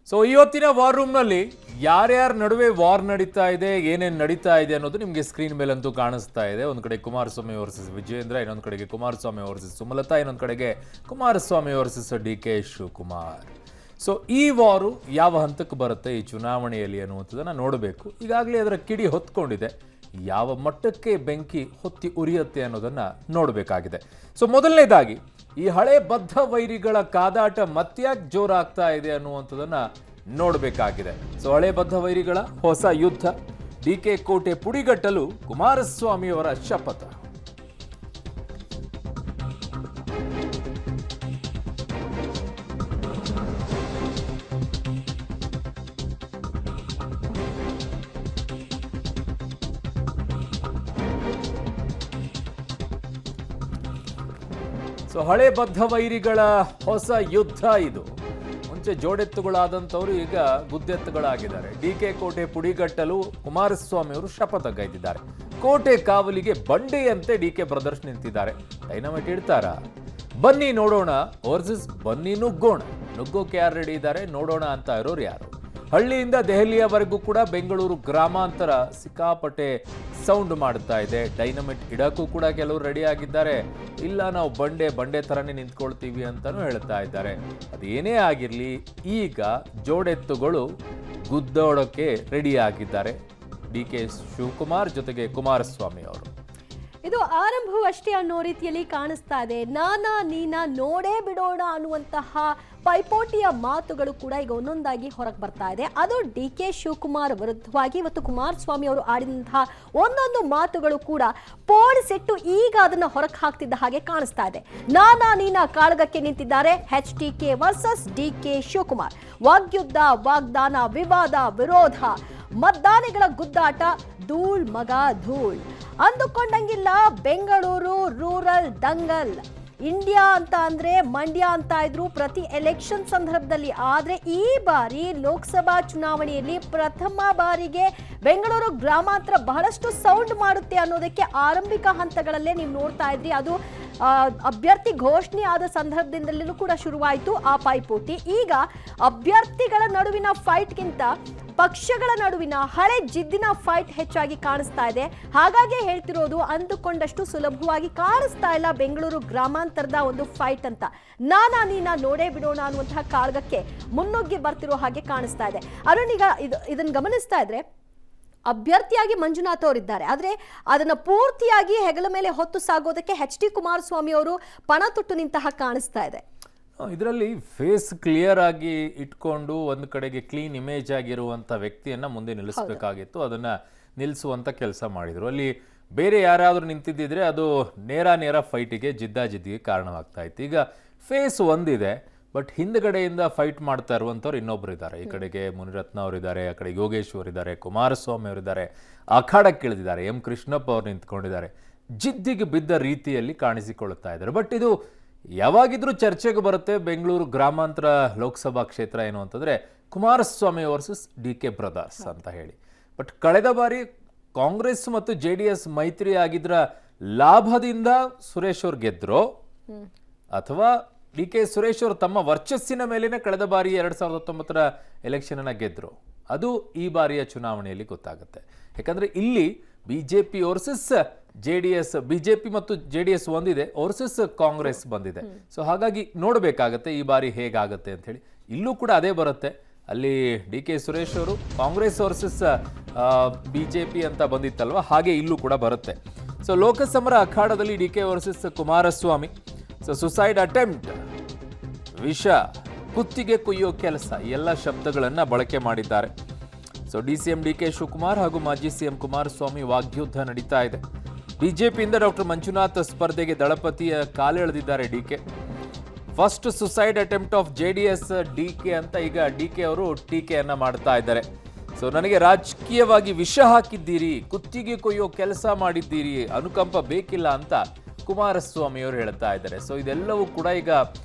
So ಇವತ್ತಿನ war ರೂಮ್ನಲ್ಲಿ ಯಾರ್ಯಾರ ನಡುವೆ ವಾರ್ ನಡೀತಾ ಇದೆ, ಏನೇನು ನಡೀತಾ ಇದೆ ಅನ್ನೋದು ನಿಮಗೆ ಸ್ಕ್ರೀನ್ ಮೇಲಂತೂ ಕಾಣಿಸ್ತಾ ಇದೆ. ಒಂದು ಕಡೆ ಕುಮಾರಸ್ವಾಮಿ ವರ್ಸಸ್ ವಿಜಯೇಂದ್ರ, ಇನ್ನೊಂದು ಕಡೆಗೆ ಕುಮಾರಸ್ವಾಮಿ ವರ್ಸಸ್ ಸುಮಲತಾ, ಇನ್ನೊಂದು ಕಡೆಗೆ ಕುಮಾರಸ್ವಾಮಿ ವರ್ಸಸ್ ಡಿ.ಕೆ. ಶಿವಕುಮಾರ್. ಸೊ ಈ ವಾರು ಯಾವ ಹಂತಕ್ಕೆ ಬರುತ್ತೆ ಈ ಚುನಾವಣೆಯಲ್ಲಿ ಅನ್ನುವಂಥದ್ದನ್ನು ನೋಡಬೇಕು. ಈಗಾಗಲೇ ಅದರ ಕಿಡಿ ಹೊತ್ಕೊಂಡಿದೆ, ಯಾವ ಮಟ್ಟಕ್ಕೆ ಬೆಂಕಿ ಹೊತ್ತಿ ಉರಿಯುತ್ತೆ ಅನ್ನೋದನ್ನು ನೋಡಬೇಕಾಗಿದೆ. ಸೊ ಮೊದಲನೇದಾಗಿ ಈ ಹಳೆ ಬದ್ಧ ವೈರಿಗಳ ಕಾದಾಟ ಮತ್ಯಾಕ್ ಜೋರಾಗ್ತಾ ಇದೆ ಅನ್ನುವಂಥದ್ದನ್ನು ನೋಡಬೇಕಾಗಿದೆ. ಸೊ ಹಳೆ ಬದ್ಧ ವೈರಿಗಳ ಹೊಸ ಯುದ್ಧ, ಡಿ.ಕೆ. ಕೋಟೆ ಪುಡಿಗಟ್ಟಲು ಕುಮಾರಸ್ವಾಮಿಯವರ ಶಪಥ. ಸೊ ಹಳೆ ಬದ್ಧ ವೈರಿಗಳ ಹೊಸ ಯುದ್ಧ ಇದು. ಮುಂಚೆ ಜೋಡೆತ್ತುಗಳಾದಂಥವ್ರು ಈಗ ಗುದ್ದೆತ್ತುಗಳಾಗಿದ್ದಾರೆ. ಡಿ.ಕೆ. ಕೋಟೆ ಪುಡಿಗಟ್ಟಲು ಕುಮಾರಸ್ವಾಮಿ ಅವರು ಶಪಥಗೈದಿದ್ದಾರೆ. ಕೋಟೆ ಕಾವಲಿಗೆ ಬಂಡೆಯಂತೆ ಡಿ.ಕೆ. ಬ್ರದರ್ಸ್ ನಿಂತಿದ್ದಾರೆ. ಡೈನಮೈಟ್ ಇಡ್ತಾರ? ಬನ್ನಿ ನೋಡೋಣ ವರ್ಸಸ್ ಬನ್ನಿ ನುಗ್ಗೋಣ. ನುಗ್ಗೋಕೆ ಯಾರು ರೆಡಿ ಇದ್ದಾರೆ ನೋಡೋಣ ಅಂತ ಇರೋರು ಯಾರು? ಹಳ್ಳಿಯಿಂದ ದೆಹಲಿಯವರೆಗೂ ಕೂಡ ಬೆಂಗಳೂರು ಗ್ರಾಮಾಂತರ ಸಿಕ್ಕಾಪಟ್ಟೆ ಸೌಂಡ್ ಮಾಡ್ತಾ ಇದೆ. ಡೈನಮೈಟ್ ಇಡಕ್ಕೂ ಕೂಡ ಕೆಲವರು ರೆಡಿ ಆಗಿದ್ದಾರೆ. ಇಲ್ಲ ನಾವು ಬಂಡೆ ಥರನೇ ನಿಂತ್ಕೊಳ್ತೀವಿ ಅಂತಲೂ ಹೇಳ್ತಾ ಇದ್ದಾರೆ. ಅದೇನೇ ಆಗಿರಲಿ, ಈಗ ಜೋಡೆತ್ತುಗಳು ಗುದ್ದೋಡಕ್ಕೆ ರೆಡಿ ಆಗಿದ್ದಾರೆ ಡಿ.ಕೆ. ಶಿವಕುಮಾರ್ ಜೊತೆಗೆ ಕುಮಾರಸ್ವಾಮಿ ಅವರು. ಇದು ಆರಂಭವಷ್ಟೇ ಅನ್ನೋ ರೀತಿಯಲ್ಲಿ ಕಾಣಿಸ್ತಾ ಇದೆ. ನಾನಾ ನೀನಾ ನೋಡೇ ಬಿಡೋಣ ಅನ್ನುವಂತಹ ಪೈಪೋಟಿಯ ಮಾತುಗಳು ಕೂಡ ಈಗ ಒಂದೊಂದಾಗಿ ಹೊರಗೆ ಬರ್ತಾ ಇದೆ. ಅದು ಡಿ.ಕೆ. ಶಿವಕುಮಾರ್ ವಿರುದ್ಧವಾಗಿ ಇವತ್ತು ಕುಮಾರಸ್ವಾಮಿ ಅವರು ಆಡಿದಂತಹ ಒಂದೊಂದು ಮಾತುಗಳು ಕೂಡ ಪೋಲಿಸಿಟ್ಟು ಈಗ ಅದನ್ನ ಹೊರಗೆ ಹಾಕ್ತಿದ್ದ ಹಾಗೆ ಕಾಣಿಸ್ತಾ ಇದೆ. ನಾನಾ ನೀನಾ ಕಾಳಗಕ್ಕೆ ನಿಂತಿದ್ದಾರೆ ಎಚ್.ಡಿ.ಕೆ. ವರ್ಸಸ್ ಡಿ.ಕೆ. ಶಿವಕುಮಾರ್. ವಾಗ್ಯುದ್ಧ, ವಾಗ್ದಾನ, ವಿವಾದ, ವಿರೋಧ, ಮತದಾನಿಗಳ ಗುದ್ದಾಟ, ಧೂಳ್ ಮಗ ಧೂಳ್. ಅಂದುಕೊಂಡಂಗಿಲ್ಲ ಬೆಂಗಳೂರು ರೂರಲ್ ದಂಗಲ್. ಇಂಡಿಯಾ ಅಂತ ಅಂದ್ರೆ ಮಂಡ್ಯ ಅಂತ ಇದ್ರು ಪ್ರತಿ ಎಲೆಕ್ಷನ್ ಸಂದರ್ಭದಲ್ಲಿ. ಆದ್ರೆ ಈ ಬಾರಿ ಲೋಕಸಭಾ ಚುನಾವಣೆಯಲ್ಲಿ ಪ್ರಥಮ ಬಾರಿಗೆ ಬೆಂಗಳೂರು ಗ್ರಾಮಾಂತರ ಬಹಳಷ್ಟು ಸೌಂಡ್ ಮಾಡುತ್ತೆ ಅನ್ನೋದಕ್ಕೆ ಆರಂಭಿಕ ಹಂತಗಳಲ್ಲೇ ನೀವು ನೋಡ್ತಾ ಇದ್ರಿ. ಅದು ಅಭ್ಯರ್ಥಿ ಘೋಷಣೆ ಆದ ಸಂದರ್ಭದಿಂದಲೂ ಕೂಡ ಶುರುವಾಯಿತು ಆ ಪೈಪೋಟಿ. ಈಗ ಅಭ್ಯರ್ಥಿಗಳ ನಡುವಿನ ಫೈಟ್ಗಿಂತ ಪಕ್ಷಗಳ ನಡುವಿನ ಹಳೆ ಜಿದ್ದಿನ ಫೈಟ್ ಹೆಚ್ಚಾಗಿ ಕಾಣಿಸ್ತಾ ಇದೆ. ಹಾಗಾಗಿ ಹೇಳ್ತಿರೋದು, ಅಂದುಕೊಂಡಷ್ಟು ಸುಲಭವಾಗಿ ಕಾಣಿಸ್ತಾ ಇಲ್ಲ ಬೆಂಗಳೂರು ಗ್ರಾಮಾಂತರದ ಒಂದು ಫೈಟ್ ಅಂತ. ನಾನಾ ನೀನಾ ನೋಡೇ ಬಿಡೋಣ ಅನ್ನುವಂತಹ ಕಾಳಗಕ್ಕೆ ಮುನ್ನುಗ್ಗಿ ಬರ್ತಿರೋ ಹಾಗೆ ಕಾಣಿಸ್ತಾ ಇದೆ. ಅರುಣ್, ಈಗ ಇದನ್ನ ಗಮನಿಸ್ತಾ ಇದ್ರೆ ಅಭ್ಯರ್ಥಿಯಾಗಿ ಮಂಜುನಾಥ್ ಅವರಿದ್ದಾರೆ, ಆದರೆ ಅದನ್ನ ಪೂರ್ತಿಯಾಗಿ ಹೆಗಲ ಮೇಲೆ ಹೊತ್ತು ಸಾಗೋದಕ್ಕೆ ಎಚ್.ಡಿ. ಕುಮಾರಸ್ವಾಮಿ ಅವರು ಪಣ ತೊಟ್ಟು ನಿಂತಹ ಕಾಣಿಸ್ತಾ ಇದೆ. ಇದರಲ್ಲಿ ಫೇಸ್ ಕ್ಲಿಯರ್ ಆಗಿ ಇಟ್ಕೊಂಡು ಒಂದು ಕಡೆಗೆ ಕ್ಲೀನ್ ಇಮೇಜ್ ಆಗಿರುವಂಥ ವ್ಯಕ್ತಿಯನ್ನ ಮುಂದೆ ನಿಲ್ಲಿಸಬೇಕಾಗಿತ್ತು. ಅದನ್ನ ನಿಲ್ಲಿಸುವಂಥ ಕೆಲಸ ಮಾಡಿದರು. ಅಲ್ಲಿ ಬೇರೆ ಯಾರಾದರೂ ನಿಂತಿದ್ದಿದ್ರೆ ಅದು ನೇರ ಫೈಟಿಗೆ ಜಿದ್ದಿಗೆ ಕಾರಣವಾಗ್ತಾ ಇತ್ತು. ಈಗ ಫೇಸ್ ಒಂದಿದೆ, ಬಟ್ ಹಿಂದ್ಗಡೆಯಿಂದ ಫೈಟ್ ಮಾಡ್ತಾ ಇರುವಂಥವ್ರು ಇನ್ನೊಬ್ರು ಇದ್ದಾರೆ. ಈ ಕಡೆಗೆ ಮುನಿರತ್ನ ಅವರಿದ್ದಾರೆ, ಆ ಕಡೆ ಯೋಗೇಶ್ವರ್ ಇದ್ದಾರೆ, ಕುಮಾರಸ್ವಾಮಿ ಅವರಿದ್ದಾರೆ, ಅಖಾಡಕ್ಕೆ ಇಳಿದಿದ್ದಾರೆ, ಎಂ ಕೃಷ್ಣಪ್ಪ ಅವರು ನಿಂತ್ಕೊಂಡಿದ್ದಾರೆ. ಜಿದ್ದಿಗೆ ಬಿದ್ದ ರೀತಿಯಲ್ಲಿ ಕಾಣಿಸಿಕೊಳ್ಳುತ್ತಾ ಇದ್ದಾರೆ. ಬಟ್ ಇದು ಯಾವಾಗಿದ್ರೂ ಚರ್ಚೆಗೆ ಬರುತ್ತೆ. ಬೆಂಗಳೂರು ಗ್ರಾಮಾಂತರ ಲೋಕಸಭಾ ಕ್ಷೇತ್ರ ಏನು ಅಂತಂದ್ರೆ ಕುಮಾರಸ್ವಾಮಿ ವರ್ಸಸ್ ಡಿ.ಕೆ. ಬ್ರದರ್ಸ್ ಅಂತ ಹೇಳಿ. ಬಟ್ ಕಳೆದ ಬಾರಿ ಕಾಂಗ್ರೆಸ್ ಮತ್ತು JDS ಮೈತ್ರಿ ಆಗಿದ್ರ ಲಾಭದಿಂದ ಸುರೇಶ್ ಅವ್ರು ಗೆದ್ರು, ಅಥವಾ ಡಿ.ಕೆ. ಸುರೇಶ್ ಅವರು ತಮ್ಮ ವರ್ಚಸ್ಸಿನ ಮೇಲಿನ ಕಳೆದ ಬಾರಿ 2019 ಎಲೆಕ್ಷನ್ ಅನ್ನ ಗೆದ್ರು, ಅದು ಈ ಬಾರಿಯ ಚುನಾವಣೆಯಲ್ಲಿ ಗೊತ್ತಾಗುತ್ತೆ. ಯಾಕಂದ್ರೆ ಇಲ್ಲಿ ಬಿಜೆಪಿ ವರ್ಸಸ್ JDS, ಬಿಜೆಪಿ ಮತ್ತು JDS ಒಂದಿದೆ, ವರ್ಸಸ್ ಕಾಂಗ್ರೆಸ್ ಬಂದಿದೆ. ಸೊ ಹಾಗಾಗಿ ನೋಡಬೇಕಾಗತ್ತೆ ಈ ಬಾರಿ ಹೇಗಾಗತ್ತೆ ಅಂತ ಹೇಳಿ. ಇಲ್ಲೂ ಕೂಡ ಅದೇ ಬರುತ್ತೆ. ಅಲ್ಲಿ ಡಿ.ಕೆ. ಸುರೇಶ್ ಅವರು ಕಾಂಗ್ರೆಸ್ ವರ್ಸಸ್ ಬಿಜೆಪಿ ಅಂತ ಬಂದಿತ್ತಲ್ವ, ಹಾಗೆ ಇಲ್ಲೂ ಕೂಡ ಬರುತ್ತೆ. ಸೊ ಲೋಕಸಮರ ಅಖಾಡದಲ್ಲಿ D K. Versus Kumaraswamy. So suicide attempt, ವಿಷ, ಕುತ್ತಿಗೆ ಕುಯ್ಯೋ ಕೆಲಸ, ಎಲ್ಲ ಶಬ್ದಗಳನ್ನ ಬಳಕೆ ಮಾಡಿದ್ದಾರೆ. So DCM DK. ಶಿವಕುಮಾರ್ ಹಾಗೂ ಮಾಜಿ CM ಕುಮಾರಸ್ವಾಮಿ ವಾಗ್ಯುದ್ಧ ನಡೀತಾ ಇದೆ. ಬಿಜೆಪಿಯಿಂದ ಡಾಕ್ಟರ್ ಮಂಜುನಾಥ್ ಸ್ಪರ್ಧೆಗೆ ದಳಪತಿಯ ಕಾಲೆಳೆದಿದ್ದಾರೆ D K. First suicide attempt of JDS D K ಅಂತ ಈಗ ಡಿ.ಕೆ. ಅವರು ಟೀಕೆಯನ್ನ ಮಾಡ್ತಾ ಇದ್ದಾರೆ. ಸೊ ನನಗೆ ರಾಜಕೀಯವಾಗಿ ವಿಷ ಹಾಕಿದ್ದೀರಿ, ಕುತ್ತಿಗೆ ಕೊಯ್ಯೋ ಕೆಲಸ ಮಾಡಿದ್ದೀರಿ, ಅನುಕಂಪ ಬೇಕಿಲ್ಲ ಅಂತ ಕುಮಾರಸ್ವಾಮಿ ಅವರು ಹೇಳ್ತಾ ಇದ್ದಾರೆ. ಸೊ ಇದೆಲ್ಲವೂ ಕೂಡ ಈಗ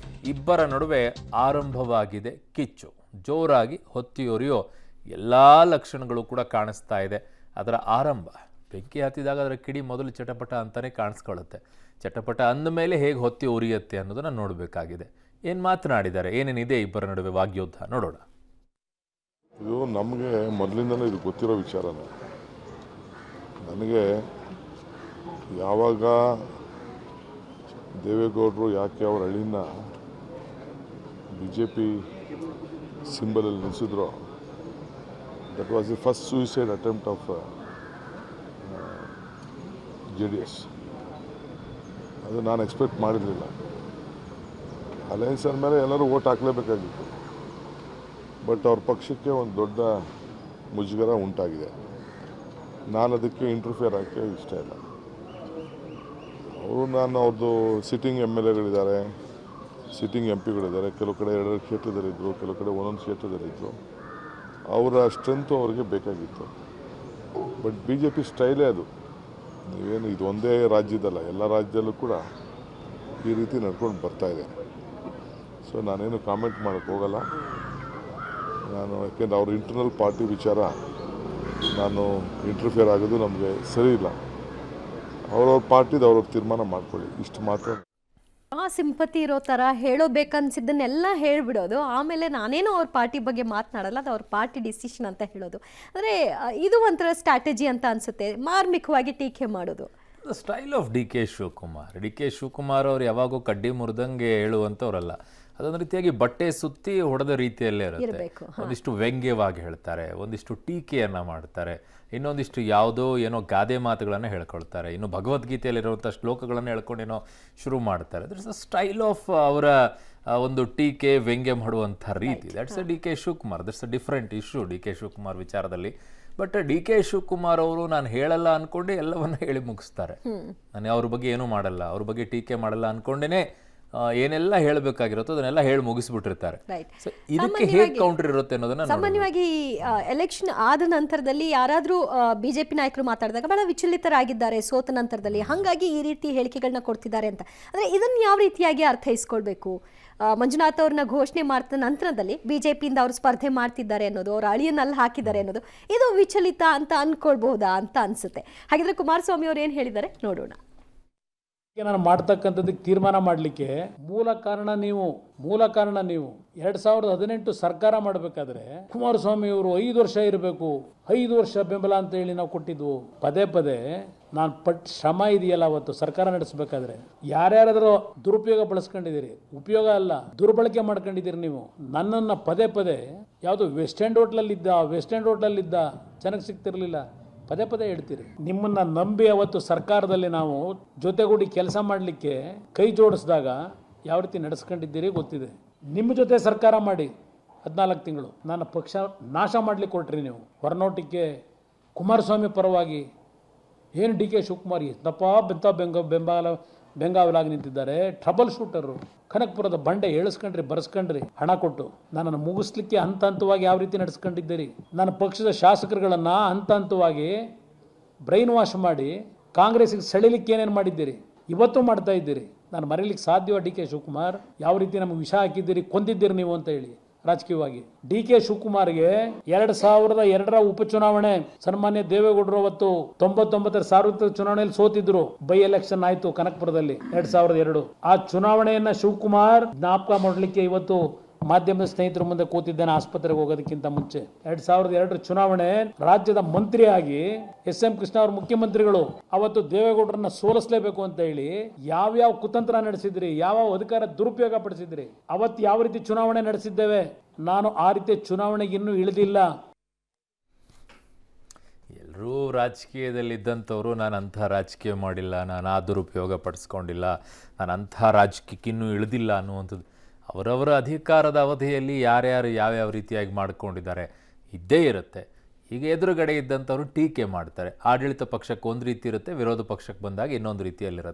ಇಬ್ಬರ ನಡುವೆ ಆರಂಭವಾಗಿದೆ. ಕಿಚ್ಚು ಜೋರಾಗಿ ಹೊತ್ತಿಯುರಿಯೋ ಎಲ್ಲ ಲಕ್ಷಣಗಳು ಕೂಡ ಕಾಣಿಸ್ತಾ ಇದೆ. ಅದರ ಆರಂಭ ಬೆಂಕಿ ಹತ್ತಿದಾಗ ಅದರ ಕಿಡಿ ಮೊದಲು ಚಟಪಟ ಅಂತಾನೆ ಕಾಣಿಸ್ಕೊಳ್ಳುತ್ತೆ. ಚಟಪಟ ಅಂದ ಮೇಲೆ ಹೇಗೆ ಹೊತ್ತಿ ಉರಿಯುತ್ತೆ ಅನ್ನೋದನ್ನ ನೋಡಬೇಕಾಗಿದೆ. ಏನು ಮಾತನಾಡಿದ್ದಾರೆ, ಏನೇನಿದೆ ಇಬ್ಬರ ನಡುವೆ ವಾಗ್ಯುದ್ಧ ನೋಡೋಣ. ಇದು ನಮಗೆ ಮೊದಲಿಂದಲೂ ಇದು ಗೊತ್ತಿರೋ ವಿಚಾರನೇ. ನನಗೆ ಯಾವಾಗ ದೇವೇಗೌಡರು ಯಾಕೆ ಅವ್ರ ಹಳ್ಳಿನ BJP ಸಿಂಬಲಲ್ಲಿ ನಿಲ್ಲಿಸಿದ್ರು, that was the first suicide attempt of JDS. ಅದು ನಾನು ಎಕ್ಸ್ಪೆಕ್ಟ್ ಮಾಡಿರಲಿಲ್ಲ. ಅಲಯನ್ಸ್ ಅಂದಮೇಲೆ ಎಲ್ಲರೂ ಓಟ್ ಹಾಕಲೇಬೇಕಾಗಿತ್ತು. ಬಟ್ ಅವ್ರ ಪಕ್ಷಕ್ಕೆ ಒಂದು ದೊಡ್ಡ ಮುಜುಗರ ಉಂಟಾಗಿದೆ. ನಾನು ಅದಕ್ಕೆ ಇಂಟರ್ಫಿಯರ್ ಹಾಕಿ ಇಷ್ಟ ಇಲ್ಲ. ನಾನು ಅವ್ರದ್ದು ಸಿಟ್ಟಿಂಗ್ MLAಗಳಿದ್ದಾರೆ, ಸಿಟ್ಟಿಂಗ್ MP ಗಳಿದ್ದಾರೆ. ಕೆಲವು ಕಡೆ 2 ಕ್ಷೇತ್ರದಲ್ಲಿದ್ದರು, ಕೆಲವು ಕಡೆ ಒಂದೊಂದು ಕ್ಷೇತ್ರದಲ್ಲಿದ್ದರು. ಅವರ ಸ್ಟ್ರೆಂತು ಅವ್ರಿಗೆ ಬೇಕಾಗಿತ್ತು. ಬಟ್ BJP ಸ್ಟೈಲೇ ಅದು. ನೀವೇನು ಇದು ಒಂದೇ ರಾಜ್ಯದಲ್ಲ, ಎಲ್ಲ ರಾಜ್ಯದಲ್ಲೂ ಕೂಡ ಈ ರೀತಿ ನಡ್ಕೊಂಡು ಬರ್ತಾಯಿದೆ. ಸೊ ನಾನೇನು ಕಾಮೆಂಟ್ ಮಾಡೋಕ್ಕೆ ಹೋಗಲ್ಲ. ನಾನು ಯಾಕೆಂದರೆ ಅವ್ರ ಇಂಟರ್ನಲ್ ಪಾರ್ಟಿ ವಿಚಾರ ನಾನು ಇಂಟರ್ಫಿಯರ್ ಆಗೋದು ನಮಗೆ ಸರಿ ಇಲ್ಲ. ಅವ್ರವ್ರ ಪಾರ್ಟಿದು ಅವ್ರವ್ರ ತೀರ್ಮಾನ ಮಾಡ್ಕೊಳ್ಳಿ, ಇಷ್ಟು ಮಾತ್ರ. ಆ ಸಿಂಪತಿ ಇರೋ ಥರ ಹೇಳೋಬೇಕನ್ಸಿದ್ದನ್ನೆಲ್ಲ ಹೇಳ್ಬಿಡೋದು, ಆಮೇಲೆ ನಾನೇನೋ ಅವ್ರ ಪಾರ್ಟಿ ಬಗ್ಗೆ ಮಾತನಾಡಲ್ಲ, ಅದು ಅವ್ರ ಪಾರ್ಟಿ ಡಿಸಿಷನ್ ಅಂತ ಹೇಳೋದು. ಅಂದರೆ ಇದು ಒಂಥರ ಸ್ಟ್ರಾಟಜಿ ಅಂತ ಅನಿಸುತ್ತೆ, ಮಾರ್ಮಿಕವಾಗಿ ಟೀಕೆ ಮಾಡೋದು. Style of D K Shivakumar ಅವ್ರು ಯಾವಾಗೂ ಕಡ್ಡಿ ಮುರಿದಂಗೆ ಹೇಳುವಂಥವ್ರಲ್ಲ. ಅದೊಂದು ರೀತಿಯಾಗಿ ಬಟ್ಟೆ ಸುತ್ತಿ ಹೊಡೆದ ರೀತಿಯಲ್ಲೇ ಇರುತ್ತೆ. ಒಂದಿಷ್ಟು ವ್ಯಂಗ್ಯವಾಗಿ ಹೇಳ್ತಾರೆ, ಒಂದಿಷ್ಟು ಟೀಕೆಯನ್ನು ಮಾಡ್ತಾರೆ, ಇನ್ನೊಂದಿಷ್ಟು ಯಾವುದೋ ಏನೋ ಗಾದೆ ಮಾತುಗಳನ್ನು ಹೇಳ್ಕೊಳ್ತಾರೆ, ಇನ್ನು ಭಗವದ್ಗೀತೆಯಲ್ಲಿರುವಂಥ ಶ್ಲೋಕಗಳನ್ನು ಹೇಳ್ಕೊಂಡು ಏನೋ ಶುರು ಮಾಡ್ತಾರೆ. ದಟ್ಸ್ ಅ ಸ್ಟೈಲ್ ಆಫ್ ಅವರ ಒಂದು ಟೀಕೆ ವ್ಯಂಗ್ಯ ಮಾಡುವಂಥ ರೀತಿ. That's a D K Shivakumar. That's a different issue D K Shivakumar ವಿಚಾರದಲ್ಲಿ. ಬಟ್ ಡಿ ಕೆ ಶಿವಕುಮಾರ್ ಅವರು ನಾನು ಹೇಳಲ್ಲ ಅಂದ್ಕೊಂಡೆ ಎಲ್ಲವನ್ನ ಹೇಳಿ ಮುಗಿಸ್ತಾರೆ. ನಾನು ಅವ್ರ ಬಗ್ಗೆ ಏನೂ ಮಾಡಲ್ಲ, ಅವ್ರ ಬಗ್ಗೆ ಟೀಕೆ ಮಾಡಲ್ಲ ಅಂದ್ಕೊಂಡೇ ಏನೆಲ್ಲ ಹೇಳಬೇಕಾಗಿರುತ್ತೋ ಅದನ್ನೆಲ್ಲ ಹೇಳಿ ಮುಗಿಸ್ಬಿಟ್ಟಿರ್ತಾರೆ. ಸೊ ಇದಕ್ಕೆ ಹೇಗೆ ಕೌಂಟರ್ ಇರುತ್ತೆ ಅನ್ನೋದನ್ನ ಸಾಮಾನ್ಯವಾಗಿ ಎಲೆಕ್ಷನ್ ಆದ ನಂತರದಲ್ಲಿ ಯಾರಾದರೂ BJP ನಾಯಕರು ಮಾತಾಡಿದಾಗ ಬಹಳ ವಿಚಲಿತರಾಗಿದ್ದಾರೆ ಸೋತ ನಂತರದಲ್ಲಿ, ಹಾಗಾಗಿ ಈ ರೀತಿ ಹೇಳಿಕೆಗಳನ್ನ ಕೊಡ್ತಿದ್ದಾರೆ ಅಂತ. ಅಂದರೆ ಇದನ್ನು ಯಾವ ರೀತಿಯಾಗಿ ಅರ್ಥೈಸ್ಕೊಳ್ಬೇಕು? ಮಂಜುನಾಥ್ ಅವ್ರನ್ನ ಘೋಷಣೆ ಮಾಡಿದ ನಂತರದಲ್ಲಿ BJPಯಿಂದ ಅವರು ಸ್ಪರ್ಧೆ ಮಾಡ್ತಿದ್ದಾರೆ ಅನ್ನೋದು, ಅವ್ರ ಅಳಿಯನ್ನಲ್ಲಿ ಹಾಕಿದ್ದಾರೆ ಅನ್ನೋದು, ಇದು ವಿಚಲಿತ ಅಂತ ಅನ್ಕೊಳ್ಬಹುದಾ ಅಂತ ಅನ್ಸುತ್ತೆ. ಹಾಗಿದ್ರೆ ಕುಮಾರಸ್ವಾಮಿ ಅವ್ರು ಏನು ಹೇಳಿದ್ದಾರೆ ನೋಡೋಣ. ನಾನು ಮಾಡ್ತಕ್ಕಂಥದ್ದಕ್ಕೆ ತೀರ್ಮಾನ ಮಾಡಲಿಕ್ಕೆ ಮೂಲ ಕಾರಣ ನೀವು 2018 ಸರ್ಕಾರ ಮಾಡಬೇಕಾದ್ರೆ ಕುಮಾರಸ್ವಾಮಿ ಅವರು 5 ವರ್ಷ ಇರಬೇಕು, 5 ವರ್ಷ ಬೆಂಬಲ ಅಂತ ಹೇಳಿ ನಾವು ಕೊಟ್ಟಿದ್ವು. ಪದೇ ಪದೇ ನಾನು ಪಟ್ಟು ಶ್ರಮ ಇದೆಯಲ್ಲ ಅವತ್ತು ಸರ್ಕಾರ ನಡೆಸಬೇಕಾದ್ರೆ ಯಾರ್ಯಾರಾದ್ರೂ ದುರುಪಯೋಗ ಬಳಸ್ಕೊಂಡಿದ್ದೀರಿ, ಉಪಯೋಗ ಅಲ್ಲ ದುರ್ಬಳಕೆ ಮಾಡ್ಕೊಂಡಿದ್ದೀರಿ ನೀವು. ನನ್ನನ್ನು ಪದೇ ಪದೇ ಯಾವುದು ವೆಸ್ಟ್ ಎಂಡ್ ಹೋಟ್ಲಲ್ಲಿದ್ದ ಚೆನ್ನಾಗಿ ಸಿಗ್ತಿರ್ಲಿಲ್ಲ, ಪದೇ ಪದೇ ಹೇಳ್ತೀರಿ. ನಿಮ್ಮನ್ನ ನಂಬಿ ಅವತ್ತು ಸರ್ಕಾರದಲ್ಲಿ ನಾವು ಜೊತೆಗೂಡಿ ಕೆಲಸ ಮಾಡಲಿಕ್ಕೆ ಕೈ ಜೋಡಿಸಿದಾಗ ಯಾವ ರೀತಿ ನಡೆಸ್ಕೊಂಡಿದ್ದೀರಿ ಗೊತ್ತಿದೆ. ನಿಮ್ಮ ಜೊತೆ ಸರ್ಕಾರ ಮಾಡಿ 14 ತಿಂಗಳು ನನ್ನ ಪಕ್ಷ ನಾಶ ಮಾಡಲಿಕ್ಕೆ ಕೊಟ್ರಿ ನೀವು. ಹೊರನೋಟಕ್ಕೆ ಕುಮಾರಸ್ವಾಮಿ ಪರವಾಗಿ ಏನು ಡಿ ಕೆ ಶಿವಕುಮಾರ್ ಬೆಂಗಾವಲಾಗಿ ನಿಂತಿದ್ದಾರೆ. ಟ್ರಬಲ್ ಶೂಟರು, ಕನಕಪುರದ ಬಂಡೆ ಬರೆಸ್ಕೊಂಡ್ರಿ ಹಣ ಕೊಟ್ಟು. ನನ್ನನ್ನು ಮುಗಿಸ್ಲಿಕ್ಕೆ ಹಂತವಾಗಿ ಯಾವ ರೀತಿ ನಡೆಸ್ಕೊಂಡಿದ್ದೀರಿ. ನನ್ನ ಪಕ್ಷದ ಶಾಸಕರುಗಳನ್ನು ಹಂತವಾಗಿ ಬ್ರೈನ್ ವಾಶ್ ಮಾಡಿ ಕಾಂಗ್ರೆಸ್ಗೆ ಸೆಳಿಲಿಕ್ಕೆ ಏನೇನು ಮಾಡಿದ್ದೀರಿ, ಇವತ್ತು ಮಾಡ್ತಾ ಇದ್ದೀರಿ. ನಾನು ಮರೀಲಿಕ್ಕೆ ಸಾಧ್ಯವ ಡಿ ಕೆ ಶಿವಕುಮಾರ್ ಯಾವ ರೀತಿ ನಮಗೆ ವಿಷ ಹಾಕಿದ್ದೀರಿ, ಕೊಂದಿದ್ದೀರಿ ನೀವು ಅಂತ ಹೇಳಿ ರಾಜಕೀಯವಾಗಿ. ಡಿ ಕೆ ಶಿವಕುಮಾರ್ಗೆ 2002ರ ಉಪಚುನಾವಣೆ ಸನ್ಮಾನ್ಯ ದೇವೇಗೌಡರು ಅವತ್ತು 99ರ ಸಾರ್ವತ್ರಿಕ ಚುನಾವಣೆಯಲ್ಲಿ ಸೋತಿದ್ರು. ಬೈ ಎಲೆಕ್ಷನ್ ಆಯ್ತು ಕನಕಪುರದಲ್ಲಿ 2002. ಆ ಚುನಾವಣೆಯನ್ನ ಶಿವಕುಮಾರ್ ಜ್ಞಾಪಕ ಮಾಡಲಿಕ್ಕೆ ಇವತ್ತು ಮಾಧ್ಯಮದ ಸ್ನೇಹಿತರ ಮುಂದೆ ಕೂತಿದ್ದೇನೆ ಆಸ್ಪತ್ರೆಗೆ ಹೋಗೋದಕ್ಕಿಂತ ಮುಂಚೆ. 2002ರ ಚುನಾವಣೆ ರಾಜ್ಯದ ಮಂತ್ರಿಯಾಗಿ SM ಕೃಷ್ಣ ಅವರು ಮುಖ್ಯಮಂತ್ರಿಗಳು ಅವತ್ತು ದೇವೇಗೌಡರನ್ನ ಸೋಲಿಸಲೇಬೇಕು ಅಂತ ಹೇಳಿ ಯಾವ್ಯಾವ ಕುತಂತ್ರ ನಡೆಸಿದ್ರಿ, ಯಾವ ಅಧಿಕಾರ ದುರುಪಯೋಗ ಪಡಿಸಿದ್ರಿ. ಅವತ್ತು ಯಾವ ರೀತಿ ಚುನಾವಣೆ ನಡೆಸಿದ್ದೇವೆ, ನಾನು ಆ ರೀತಿ ಚುನಾವಣೆಗೆ ಇನ್ನೂ ಇಳಿದಿಲ್ಲ. ಎಲ್ಲರೂ ರಾಜಕೀಯದಲ್ಲಿದ್ದಂಥವ್ರು ನಾನು ಅಂಥ ರಾಜಕೀಯ ಮಾಡಿಲ್ಲ, ನಾನು ಆ ದುರುಪಯೋಗ ಪಡಿಸ್ಕೊಂಡಿಲ್ಲ, ನಾನು ಅಂಥ ರಾಜಕೀಯಕ್ಕೆ ಇನ್ನೂ ಇಳಿದಿಲ್ಲ ಅನ್ನುವಂಥದ್ದು ಅವರವರ ಅಧಿಕಾರದ ಅವಧಿಯಲ್ಲಿ ಯಾರ್ಯಾರು ಯಾವ್ಯಾವ ರೀತಿಯಾಗಿ ಮಾಡ್ಕೊಂಡಿದ್ದಾರೆ ಇದ್ದೇ ಇರುತ್ತೆ. ಈಗ ಎದುರುಗಡೆ ಇದ್ದಂಥವ್ರು ಟೀಕೆ ಮಾಡ್ತಾರೆ. ಆಡಳಿತ ಪಕ್ಷಕ್ಕೆ ಒಂದು ರೀತಿ ಇರುತ್ತೆ, ವಿರೋಧ ಪಕ್ಷಕ್ಕೆ ಬಂದಾಗ ಇನ್ನೊಂದು ರೀತಿಯಲ್ಲಿರುತ್ತೆ.